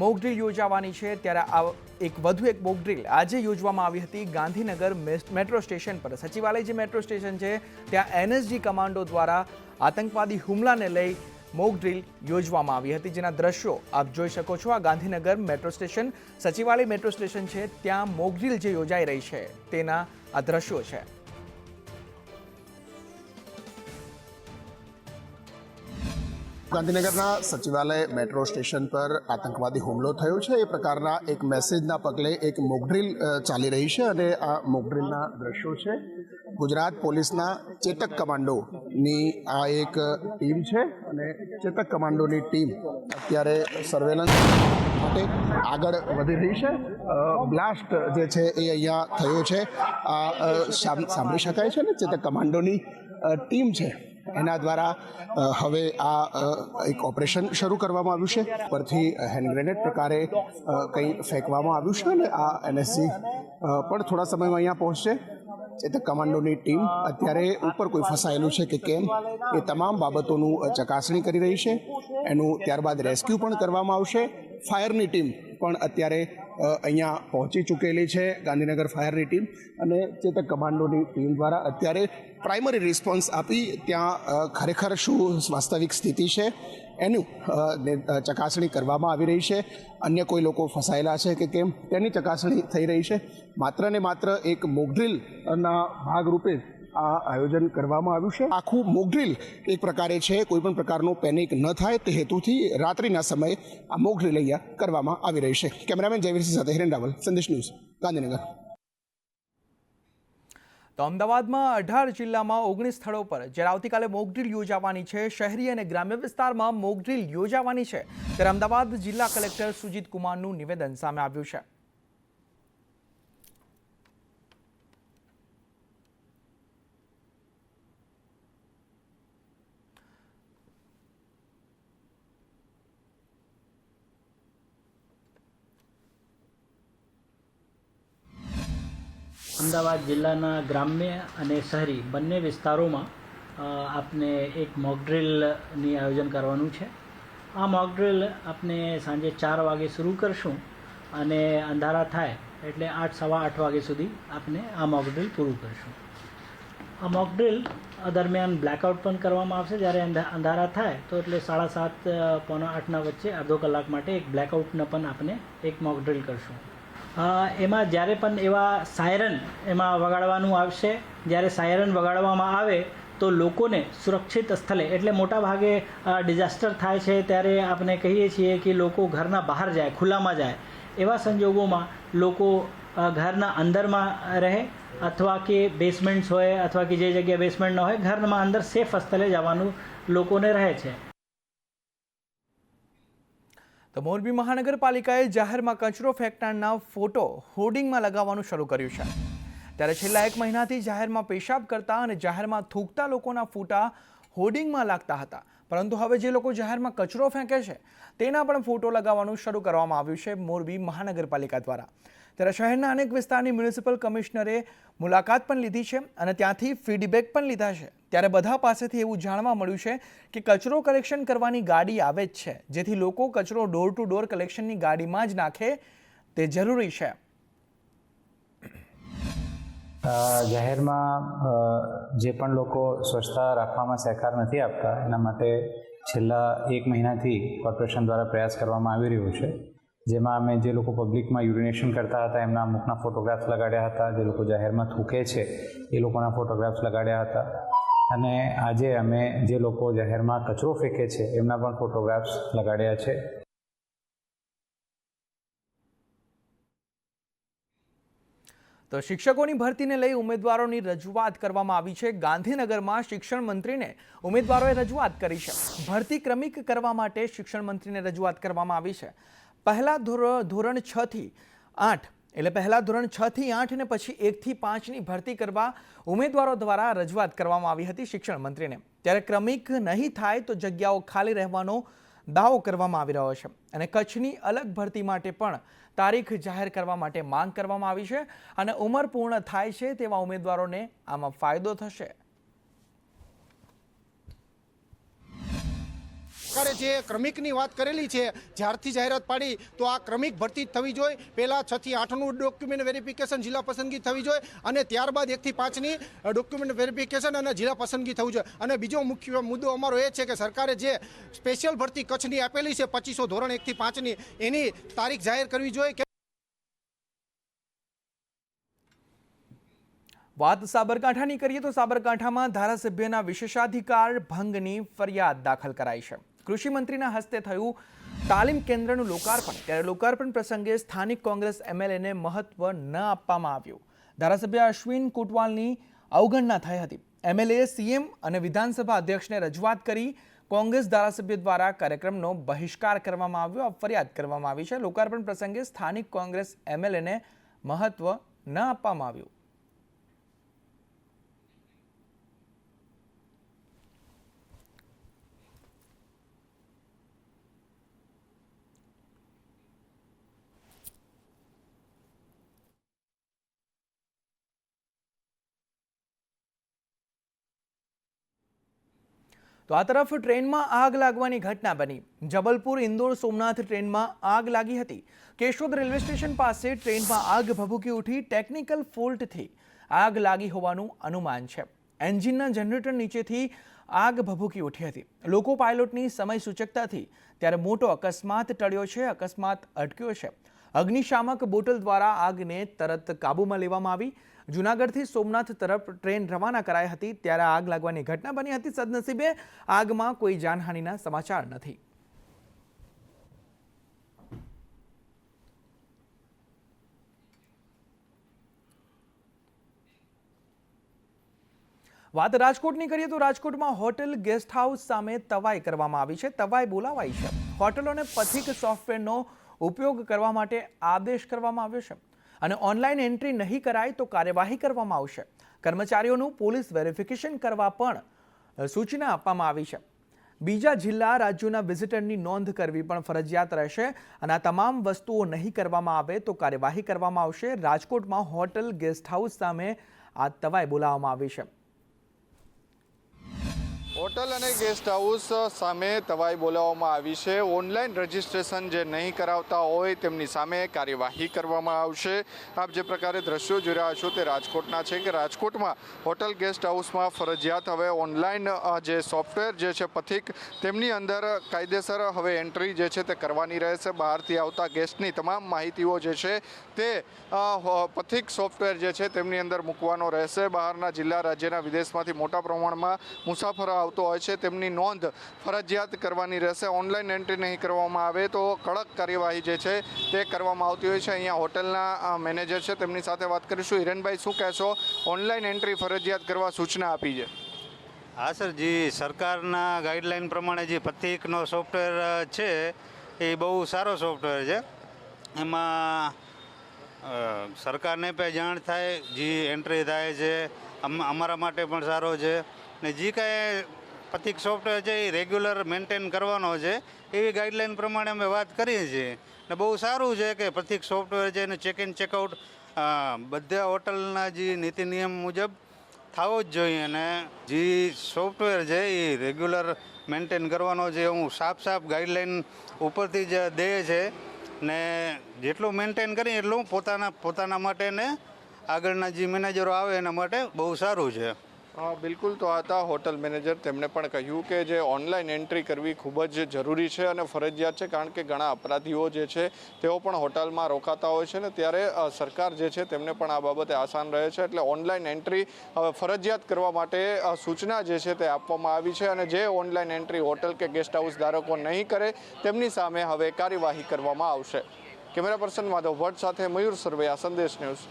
A: મોક ડ્રીલ યોજાવાની છે ત્યારે વધુ એક મોક ડ્રીલ આજે યોજવામાં આવી હતી ગાંધીનગર મેટ્રો સ્ટેશન પર. સચિવાલય જે મેટ્રો સ્ટેશન છે ત્યાં NSG કમાન્ડો દ્વારા આતંકવાદી હુમલાને લઈ મોક ડ્રીલ યોજવામાં આવી હતી, જેના દ્રશ્યો આપ જોઈ શકો છો. આ ગાંધીનગર મેટ્રો સ્ટેશન સચિવાલય મેટ્રો સ્ટેશન છે, ત્યાં મોક ડ્રીલ જે યોજાઈ રહી છે તેના આ દ્રશ્યો છે.
U: ગાંધીનગરના સચિવાલય મેટ્રો સ્ટેશન પર આતંકવાદી હુમલો થયો છે એ પ્રકારના એક મેસેજના પગલે એક મોકડ્રીલ ચાલી રહી છે અને આ મોકડ્રીલના દ્રશ્યો છે. ગુજરાત પોલીસના ચેતક કમાન્ડોની આ એક ટીમ છે અને ચેતક કમાન્ડોની ટીમ અત્યારે સર્વેલન્સ માટે આગળ વધી રહી છે. બ્લાસ્ટ જે છે એ અહીંયા થયો છે આ સાંભળી શકાય છે ને ચેતક કમાન્ડોની ટીમ છે એના દ્વારા હવે આ એક ઓપરેશન શરૂ કરવામાં આવ્યું છે. પરથી હેન્ડ ગ્રેનેડ પ્રકારે કંઈ ફેંકવામાં આવ્યું છે અને આ NSG પણ થોડા સમયમાં અહીંયા પહોંચશે. ચેતક કમાન્ડોની ટીમ અત્યારે ઉપર કોઈ ફસાયેલું છે કે કેમ એ તમામ બાબતોનું ચકાસણી કરી રહી છે. એનું ત્યારબાદ રેસ્ક્યુ પણ કરવામાં આવશે. ફાયરની ટીમ પણ અત્યારે અહીંયા પહોંચી ચૂકેલી છે, ગાંધીનગર ફાયરની ટીમ, અને ચેતક કમાન્ડોની ટીમ દ્વારા અત્યારે પ્રાઇમરી રિસ્પોન્સ આપી ત્યાં ખરેખર શું વાસ્તવિક સ્થિતિ છે એનું ચકાસણી કરવામાં આવી રહી છે. અન્ય કોઈ લોકો ફસાયેલા છે કે કેમ તેની ચકાસણી થઈ રહી છે. માત્ર ને માત્ર એક મોકડ્રીલના ભાગરૂપે આ આયોજન કરવામાં આવ્યું છે. આખું મોકડ્રીલ એક પ્રકારે છે, કોઈ પણ પ્રકારનો પેનિક ન થાય તે હેતુથી રાત્રિના સમયે આ મોકડ્રીલ અહીંયા કરવામાં આવી રહી છે. કેમેરામેન જયવીરસિંહ સાથે હિરેન રાવલ, સંદેશ ન્યૂઝ, ગાંધીનગર.
A: તો અમદાવાદમાં 18 જિલ્લામાં 19 સ્થળો પર જ્યારે આવતીકાલે મોકડ્રીલ યોજાવાની છે, શહેરી અને ગ્રામ્ય વિસ્તારમાં મોકડ્રીલ યોજાવાની છે, ત્યારે અમદાવાદ જિલ્લા કલેક્ટર સુજીત કુમારનું નિવેદન સામે આવ્યું છે.
V: અમદાવાદ જિલ્લાના ગ્રામ્ય અને શહેરી બંને વિસ્તારોમાં આપને એક મોકડ્રીલની આયોજન કરવાનું છે. આ મોકડ્રીલ આપને સાંજે 4 વાગે શરૂ કરશું અને અંધારા થાય એટલે 8, સવા 8 વાગે સુધી આપને આ મોકડ્રીલ પૂરું કરશું. આ મોકડ્રીલ દરમિયાન બ્લેકઆઉટ પણ કરવામાં આવશે. જ્યારે અંધારા થાય તો એટલે 7:30, 7:45 વચ્ચે અડધો કલાક માટે એક બ્લેકઆઉટને પણ આપણે એક મોકડ્રીલ કરશું. એમાં જ્યારે પણ એવા સાયરન એમાં વગાડવાનું આવશે, જ્યારે સાયરન વગાડવામાં આવે તો લોકોને સુરક્ષિત સ્થળે, એટલે મોટા ભાગે ડિઝાસ્ટર થાય છે ત્યારે આપણે કહીએ છીએ કે લોકો ઘરના બહાર જાય, ખુલ્લામાં જાય. એવા સંજોગોમાં લોકો ઘરના અંદરમાં રહે અથવા કે બેસમેન્ટ્સ હોય અથવા કે જે જગ્યાએ બેસમેન્ટ ન હોય, ઘરમાં અંદર સેફ સ્થળે જવાનું લોકોને રહે છે.
A: તો મોરબી મહાનગરપાલિકાએ જાહેરમાં કચરો ફેંકનારના ફોટો હોર્ડિંગમાં લગાવવાનું શરૂ કર્યું છે. ત્યારે છેલ્લા 1 મહિનાથી જાહેરમાં પેશાબ કરતા અને જાહેરમાં થૂકતા લોકોના ફોટા હોર્ડિંગમાં લાગતા હતા, પરંતુ હવે જે લોકો જાહેરમાં કચરો ફેંકે છે તેના પણ ફોટો લગાવવાનું શરૂ કરવામાં આવ્યું છે મોરબી મહાનગરપાલિકા દ્વારા. ત્યારે શહેરના અનેક વિસ્તારની મ્યુનિસિપલ કમિશનરે મુલાકાત પણ લીધી છે અને ત્યાંથી ફીડબેક પણ લીધા છે. ત્યારે બધા પાસેથી એવું જાણવા મળ્યું છે કે કચરો કલેક્શન કરવાની ગાડી આવે જ છે, જેથી લોકો કચરો ડોર ટુ ડોર કલેક્શનની ગાડીમાં જ નાખે તે જરૂરી છે.
W: જાહેરમાં જે પણ લોકો સ્વચ્છતા રાખવામાં સહકાર નથી આપતા એના માટે છેલ્લા 1 મહિનાથી કોર્પોરેશન દ્વારા પ્રયાસ કરવામાં આવી રહ્યો છે. જેમાં અમે જે લોકો પબ્લિકમાં યુરિનેશન કરતા હતા એમના મુખના ફોટોગ્રાફ્સ લગાડ્યા હતા, જે લોકો જાહેરમાં થૂકે છે એ લોકોના ફોટોગ્રાફ્સ લગાડ્યા હતા, અને આજે અમે જે લોકો જાહેરમાં કચરો ફેંકે છે એમના પણ ફોટોગ્રાફ્સ લગાડ્યા છે.
A: તો શિક્ષકોની ભરતીને લઈ ઉમેદવારોની રજૂઆત કરવામાં આવી છે. ગાંધીનગરમાં શિક્ષણ મંત્રીને ઉમેદવારોએ રજૂઆત કરી છે. ભરતી ક્રમિક કરવા માટે શિક્ષણ મંત્રીને રજૂઆત કરવામાં આવી છે. પહેલા ધોરણ 6 થી 8 એટલે પહેલા ધોરણ 6 થી 8 અને પછી 1 થી 5ની ભરતી કરવા ઉમેદવારો દ્વારા રજૂઆત કરવામાં આવી હતી શિક્ષણ મંત્રીને. ત્યારે ક્રમિક નહીં થાય તો જગ્યાઓ ખાલી રહેવાનો દાવો કરવામાં આવી રહ્યો છે અને કચ્છની અલગ ભરતી માટે પણ તારીખ જાહેર કરવા માટે માંગ કરવામાં આવી છે અને ઉંમર પૂર્ણ થાય છે તેવા ઉમેદવારોને આમાં ફાયદો થશે.
X: સરકારે જે ક્રમિકની વાત કરેલી છે, જ્યારથી જાહેરાત પાડી તો આ ક્રમિક ભરતી થવી જોઈએ. પહેલાં 6 થી 8નું ડોક્યુમેન્ટ વેરિફિકેશન, જિલ્લા પસંદગી થવી જોઈએ અને ત્યારબાદ 1 થી 5ની ડોક્યુમેન્ટ વેરિફિકેશન અને જિલ્લા પસંદગી થવું જોઈએ. અને બીજો મુખ્ય મુદ્દો અમારો એ છે કે સરકારે જે સ્પેશિયલ ભરતી કચ્છની આપેલી છે 2500 ધોરણ 1 થી 5ની, એની તારીખ જાહેર કરવી જોઈએ.
A: વાત સાબરકાંઠાની કરીએ તો સાબરકાંઠામાં ધારાસભ્યના વિશેષાધિકાર ભંગની ફરિયાદ દાખલ કરાઈ છે. કૃષિ મંત્રીના હસ્તે થયું તાલીમ કેન્દ્રનું લોકાર્પણ. ત્યારે લોકાર્પણ પ્રસંગે સ્થાનિક કોંગ્રેસ એમએલએને મહત્વ ન આપવામાં આવ્યું. ધારાસભ્ય અશ્વિન કોટવાલની અવગણના થઈ હતી. એમએલએ સીએમ અને વિધાનસભા અધ્યક્ષને રજૂઆત કરી. કોંગ્રેસ ધારાસભ્ય દ્વારા કાર્યક્રમનો બહિષ્કાર કરવામાં આવ્યો. ફરિયાદ કરવામાં આવી છે. લોકાર્પણ પ્રસંગે સ્થાનિક કોંગ્રેસ એમએલએને મહત્વ ન આપવામાં આવ્યું. તો આ તરફ ટ્રેનમાં આગ લાગવાની ઘટના બની. જબલપુર ઇન્દોર સોમનાથ ટ્રેનમાં આગ લાગી હતી. કેશોદ રેલવે સ્ટેશન પાસે ટ્રેનમાં આગ ભભૂકી ઉઠી. ટેકનિકલ ફોલ્ટથી આગ લાગી હોવાનું અનુમાન છે. એન્જિનના જનરેટર નીચેથી આગ ભભૂકી ઉઠી હતી. લોકો પાયલોટની સમય સૂચકતાથી ત્યારે મોટો અકસ્માત ટળ્યો છે. અકસ્માત અટક્યો છે. અગ્નિશામક બોટલ દ્વારા આગને તરત કાબૂમાં લેવામાં આવી. જૂનાગઢથી સોમનાથ તરફ ટ્રેન રવાના કરાઈ હતી ત્યારે આગ લાગવાની ઘટના બની હતી. સદનસીબે આગમાં કોઈ જાનહાનિના સમાચાર નથી. વાત રાજકોટની કરીએ તો રાજકોટમાં હોટેલ ગેસ્ટ હાઉસ સામે તવાઈ કરવામાં આવી છે. તવાઈ બોલાવાઈ છે. હોટલોને પથિક સોફ્ટવેરનો ઉપયોગ કરવા માટે આદેશ કરવામાં આવ્યો છે અને ઓનલાઈન એન્ટ્રી નહીં કરાય તો કાર્યવાહી કરવામાં આવશે. કર્મચારીઓનું પોલીસ વેરિફિકેશન કરવા પણ સૂચના આપવામાં આવી છે. બીજા જિલ્લા રાજ્યોના વિઝિટરની નોંધ કરવી પણ ફરજિયાત રહેશે અને આ તમામ વસ્તુઓ નહીં કરવામાં આવે તો કાર્યવાહી કરવામાં આવશે. રાજકોટમાં હોટલ ગેસ્ટ હાઉસ સામે આ તવાઈ બોલાવવામાં આવી છે.
B: હોટલ અને ગેસ્ટ હાઉસ સામે તવાઈ બોલાવવામાં આવી છે. ઓનલાઈન રજીસ્ટ્રેશન જે નહીં કરાવતા હોય તેમની સામે કાર્યવાહી કરવામાં આવશે. આપ જે પ્રકારે દ્રશ્યો જોઈ રહ્યા છો તે રાજકોટના છે કે રાજકોટમાં હોટલ ગેસ્ટ હાઉસમાં ફરજિયાત હવે ઓનલાઈન જે સોફ્ટવેર જે છે પથિક તેમની અંદર કાયદેસર હવે એન્ટ્રી જે છે તે કરવાની રહેશે. બહારથી આવતા ગેસ્ટની તમામ માહિતીઓ જે છે તે પથિક સોફ્ટવેર જે છે તેમની અંદર મૂકવાનો રહેશે. બહારના જિલ્લા રાજ્યના વિદેશમાંથી મોટા પ્રમાણમાં મુસાફરો આવતો હોય છે તેમની નોંધ ફરજિયાત કરવાની રહેશે. ઓનલાઈન એન્ટ્રી નહીં કરવામાં આવે તો કડક કાર્યવાહી જે છે તે કરવામાં આવતી હોય છે. અહીંયા હોટલના મેનેજર છે તેમની સાથે વાત કરીશું. હિરેનભાઈ, શું કહેશો? ઓનલાઈન એન્ટ્રી ફરજિયાત કરવા સૂચના આપી છે.
C: હા સર, જી સરકારના ગાઈડલાઈન પ્રમાણે જે પથિકનો સોફ્ટવેર છે એ બહુ સારો સોફ્ટવેર છે. એમાં સરકારને પણ જાણ થાય, જે એન્ટ્રી થાય છે અમારા માટે પણ સારો છે ને જે કાંઈ પથિક સોફ્ટવેર છે એ રેગ્યુલર મેન્ટેન કરવાનો છે એવી ગાઈડલાઈન પ્રમાણે અમે વાત કરીએ છીએ. ને બહુ સારું છે કે પથિક સોફ્ટવેર છે એનું ચેક ઇન ચેકઆઉટ બધા હોટલના જે નીતિ નિયમ મુજબ થવો જ જોઈએ અને જે સોફ્ટવેર છે એ રેગ્યુલર મેન્ટેન કરવાનો છે એવું સાફ ગાઈડલાઈન ઉપરથી જ દે છે. ને જેટલું મેન્ટેન કરીએ એટલું પોતાના માટે ને આગળના જે મેનેજરો આવે એના માટે બહુ સારું છે.
B: બિલકુલ. તો આ હતા હોટલ મેનેજર. તેમણે પણ કહ્યું કે જે ઓનલાઈન એન્ટ્રી કરવી ખૂબ જ જરૂરી છે અને ફરજિયાત છે, કારણ કે ઘણા અપરાધીઓ જે છે તેઓ પણ હોટલમાં રોકાતા હોય છે ને ત્યારે સરકાર જે છે તેમને પણ આ બાબતે આસાન રહે છે. એટલે ઓનલાઈન એન્ટ્રી હવે ફરજિયાત કરવા માટે સૂચના જે છે તે આપવામાં આવી છે અને જે ઓનલાઈન એન્ટ્રી હોટલ કે ગેસ્ટ હાઉસ ધારકો નહીં કરે તેમની સામે હવે કાર્યવાહી કરવામાં આવશે. કેમેરા પર્સન માધવ ભટ્ટ સાથે મયુર સરવૈયા, સંદેશ ન્યૂઝ.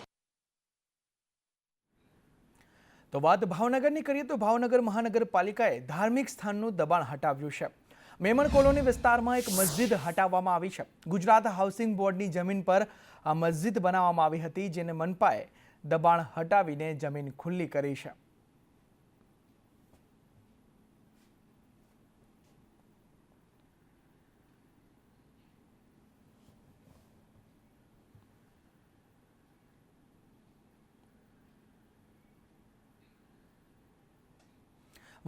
A: તો વાત ભાવનગરની કરીએ તો ભાવનગર મહાનગરપાલિકાએ ધાર્મિક સ્થાનનું દબાણ હટાવ્યું છે. મેમણ કોલોની વિસ્તારમાં એક મસ્જિદ હટાવવામાં આવી છે. ગુજરાત હાઉસિંગ બોર્ડની જમીન પર આ મસ્જિદ બનાવવામાં આવી હતી, જેને મનપાએ દબાણ હટાવીને જમીન ખુલ્લી કરી છે.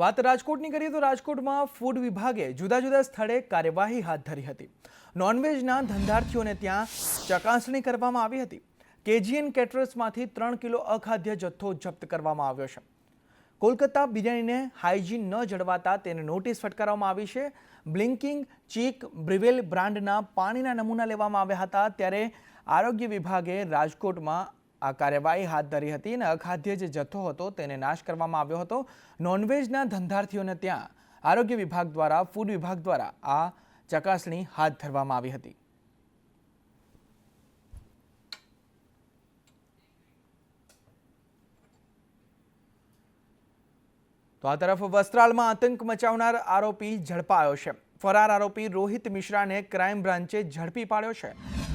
A: વાત રાજકોટની કરીએ તો રાજકોટમાં ફૂડ વિભાગે જુદા જુદા સ્થળે કાર્યવાહી હાથ ધરી હતી. નોનવેજના ધંધાર્થીઓને ત્યાં ચકાસણી કરવામાં આવી હતી. કેજીએન કેટરર્સમાંથી 3 કિલો અખાદ્ય જથ્થો જપ્ત કરવામાં આવ્યો છે. કોલકાતા બિરયાનીને હાઇજીન ન જળવાતા તેને નોટિસ ફટકારવામાં આવી છે. બ્લિંકિંગ ચીક બ્રિવેલ બ્રાન્ડના પાણીના નમૂના લેવામાં આવ્યા હતા. ત્યારે આરોગ્ય વિભાગે રાજકોટમાં આ કાર્યવાહી હાથ ધરી હતી અને અખાદ્ય જે જથ્થો હતો તેને નાશ કરવામાં આવ્યો હતો. નોનવેજના ધંધાર્થીઓને ત્યાં આરોગ્ય વિભાગ દ્વારા, ફૂડ વિભાગ દ્વારા આ ચકાસણી હાથ ધરવામાં આવી હતી. તો આ તરફ વસ્ત્રાલમાં આતંક મચાવનાર આરોપી ઝડપાયો છે. ફરાર આરોપી રોહિત મિશ્રાને ક્રાઇમ બ્રાન્ચે ઝડપી પાડ્યો છે.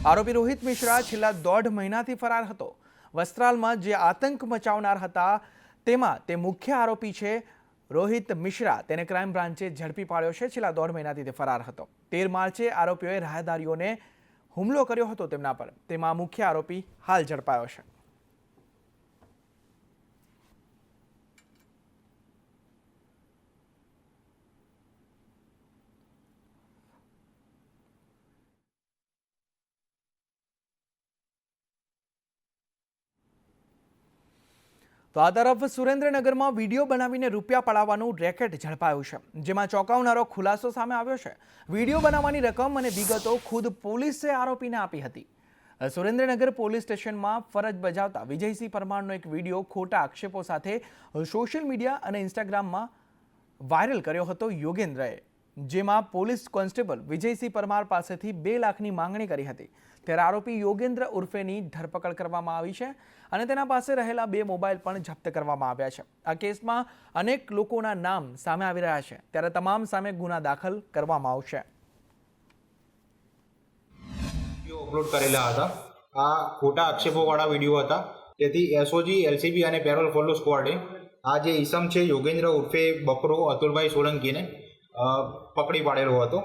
A: આરોપી રોહિત મિશ્રા છેલ્લા 1.5 મહિનાથી ફરાર હતો. વસ્ત્રાલમાં જે આતંક મચાવનાર હતા તેમાં તે મુખ્ય આરોપી છે. રોહિત મિશ્રા તેને ક્રાઇમ બ્રાન્ચે ઝડપી પાડ્યો છે. છેલ્લા 1.5 મહિનાથી તે ફરાર હતો. 13 માર્ચે આરોપીઓએ રાહદારીઓને હુમલો કર્યો હતો તેમના પર. તેમાં મુખ્ય આરોપી હાલ ઝડપાયો છે. તો આ તરફ સુરેન્દ્રનગરમાં વિડીયો બનાવીને રૂપિયા પડાવવાનું રેકેટ ઝડપાયું છે, જેમાં ચોંકાવનારો ખુલાસો સામે આવ્યો છે. વિડીયો બનાવવાની રકમ અને વિગતો ખુદ પોલીસે આરોપીને આપી હતી. સુરેન્દ્રનગર પોલીસ સ્ટેશનમાં ફરજ બજાવતા વિજયસિંહ પરમારનો એક વિડીયો ખોટા આક્ષેપો સાથે સોશિયલ મીડિયા અને ઇન્સ્ટાગ્રામમાં વાયરલ કર્યો હતો યોગેન્દ્રએ, જેમાં પોલીસ કોન્સ્ટેબલ વિજયસિંહ પરમાર પાસેથી 2 લાખની માંગણી કરી હતી. ત્યારે આરોપી યોગેન્દ્ર ઉર્ફેની ધરપકડ કરવામાં આવી છે અને તેના પાસે રહેલા 2 મોબાઈલ પણ જપ્ત કરવામાં આવ્યા છે. આ કેસમાં અનેક લોકોના નામ સામે આવી રહ્યા છે, ત્યારે તમામ સામે ગુના દાખલ કરવામાં આવશે.
D: અપલોડ કરેલા હતા. આ ખોટા આક્ષેપોવાળા વિડીયો હતા. તેથી એસઓજી, એલસીબી અને પેરોલ ફોલો સ્ક્વોડે આ જે ઈસમ છે યોગેન્દ્ર ઉર્ફે બકરો અતુલભાઈ સોલંકીને પકડી પાડેલો હતો.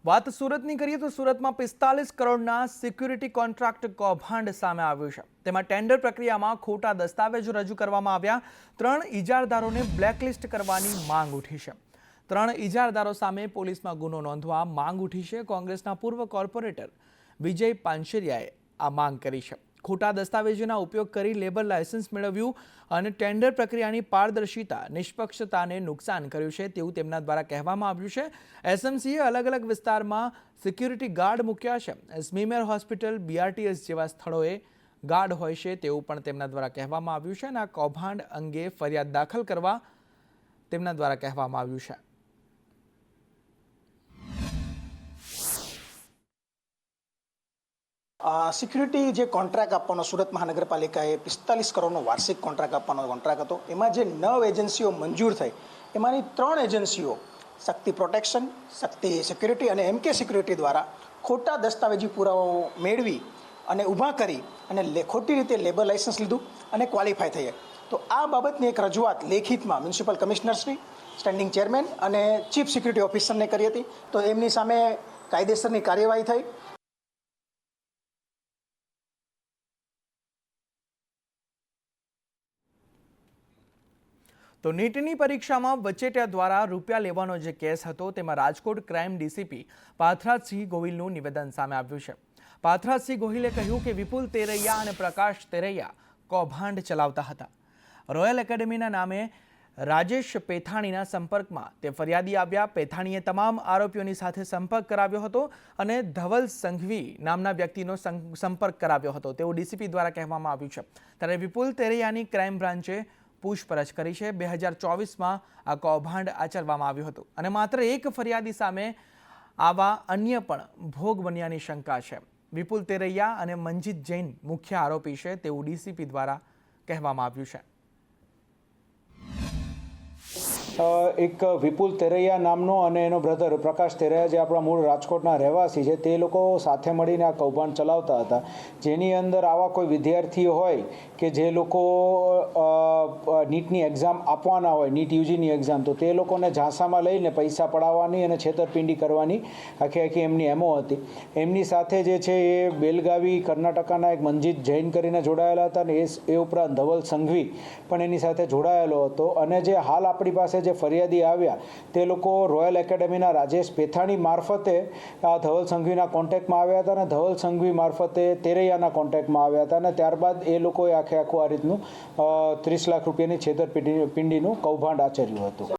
A: વાત સુરતની કરીએ તો સુરતમાં 45 કરોડના સિક્યુરિટી કોન્ટ્રાક્ટ કૌભાંડ સામે આવ્યું છે. તેમાં ટેન્ડર પ્રક્રિયામાં ખોટા દસ્તાવેજો રજૂ કરવામાં આવ્યા. 3 ઇજારદારોને બ્લેકલિસ્ટ કરવાની માંગ ઉઠી છે. 3 ઇજારદારો સામે પોલીસમાં ગુનો નોંધવા માંગ ઉઠી છે. કોંગ્રેસના પૂર્વ કોર્પોરેટર વિજય પાંચેરિયાએ આ માંગ કરી છે. ખોટા દસ્તાવેજોના ઉપયોગ કરી લેબર લાયસન્સ મેળવ્યું અને ટેન્ડર પ્રક્રિયાની પારદર્શિતા, નિષ્પક્ષતાને નુકસાન કર્યું છે તેવું તેમના દ્વારા કહેવામાં આવ્યું છે. એસએમસીએ અલગ અલગ વિસ્તારમાં સિક્યુરિટી ગાર્ડ મૂક્યા છે. સ્મીમેર હોસ્પિટલ, બીઆરટીએસ જેવા સ્થળોએ ગાર્ડ હોય છે તેવું પણ તેમના દ્વારા કહેવામાં આવ્યું છે અને આ કૌભાંડ અંગે ફરિયાદ દાખલ કરવા તેમના દ્વારા કહેવામાં આવ્યું છે.
X: સિક્યુરિટી જે કોન્ટ્રાક્ટ આપવાનો સુરત મહાનગરપાલિકાએ 45 કરોડનો વાર્ષિક કોન્ટ્રાક્ટ આપવાનો કોન્ટ્રાક્ટ હતો. એમાં જે 9 એજન્સીઓ મંજૂર થઈ એમાંની 3 એજન્સીઓ શક્તિ પ્રોટેક્શન, શક્તિ સિક્યુરિટી અને એમકે સિક્યુરિટી દ્વારા ખોટા દસ્તાવેજી પુરાવાઓ મેળવી અને ઊભા કરી અને ખોટી રીતે લેબર લાયસન્સ લીધું અને ક્વોલિફાય થઈ. તો આ બાબતની એક રજૂઆત લેખિતમાં મ્યુનિસિપલ કમિશનરશ્રી, સ્ટેન્ડિંગ ચેરમેન અને ચીફ સિક્યુરિટી ઓફિસરને કરી હતી. તો એમની સામે કાયદેસરની કાર્યવાહી થઈ.
A: તો નીટની પરીક્ષામાં વચેટિયા દ્વારા રૂપિયા લેવાનો જે કેસ હતો તેમાં રાજકોટ ક્રાઇમ ડીસીપી પાર્થરાજસિંહ ગોહિલનું નિવેદન સામે આવ્યું છે. પાર્થરાજસિંહ ગોહિલે કહ્યું કે વિપુલ તેરૈયા અને પ્રકાશ તેરૈયા કૌભાંડ ચલાવતા હતા. રોયલ એકેડેમીના નામે રાજેશ પેથાણીના સંપર્કમાં તે ફરિયાદી આવ્યા. પેથાણીએ તમામ આરોપીઓની સાથે સંપર્ક કરાવ્યો હતો અને ધવલ સંઘવી નામના વ્યક્તિનો સંપર્ક કરાવ્યો હતો તેવું ડીસીપી દ્વારા કહેવામાં આવ્યું છે. ત્યારે વિપુલ તેરૈયાની ક્રાઇમ બ્રાન્ચે પૂછપરછ કરી છે. 2024માં આ કૌભાંડ આચરવામાં આવ્યું હતું અને માત્ર એક ફરિયાદી સામે આવા અન્ય પણ ભોગ બન્યાની શંકા છે. વિપુલ તેરૈયા અને મંજીત જૈન મુખ્ય આરોપી છે તેવું ડીસીપી દ્વારા કહેવામાં આવ્યું છે.
E: એક વિપુલ તેરૈયા નામનો અને એનો બ્રધર પ્રકાશ તેરૈયા જે આપણા મૂળ રાજકોટના રહેવાસી છે તે લોકો સાથે મળીને આ કૌભાંડ ચલાવતા હતા. જેની અંદર આવા કોઈ વિદ્યાર્થીઓ હોય કે જે લોકો નીટની એક્ઝામ આપવાના હોય, નીટ યુજીની એક્ઝામ, તો તે લોકોને ઝાંસામાં લઈને પૈસા પડાવવાની અને છેતરપિંડી કરવાની આખી એમની એમો હતી. એમની સાથે જે છે એ બેલગાવી કર્ણાટકાના એક મંજીત જૈન કરીને જોડાયેલા હતા અને એ ઉપરાંત ધવલ સંઘવી પણ એની સાથે જોડાયેલો હતો. અને જે હાલ આપણી પાસે જે ફરિયાદી આવ્યા તે લોકો રોયલ એકેડેમીના રાજેશ પેથાણી મારફતે આ ધવલ સંઘવીના કોન્ટેક્ટમાં આવ્યા હતા અને ધવલ સંઘવી મારફતે તેરૈયાના કોન્ટેક્ટમાં આવ્યા હતા અને ત્યારબાદ એ લોકોએ આખું આ રીતનું 30 લાખ રૂપિયાની છેતરપિંડીનું કૌભાંડ આચર્યું હતું.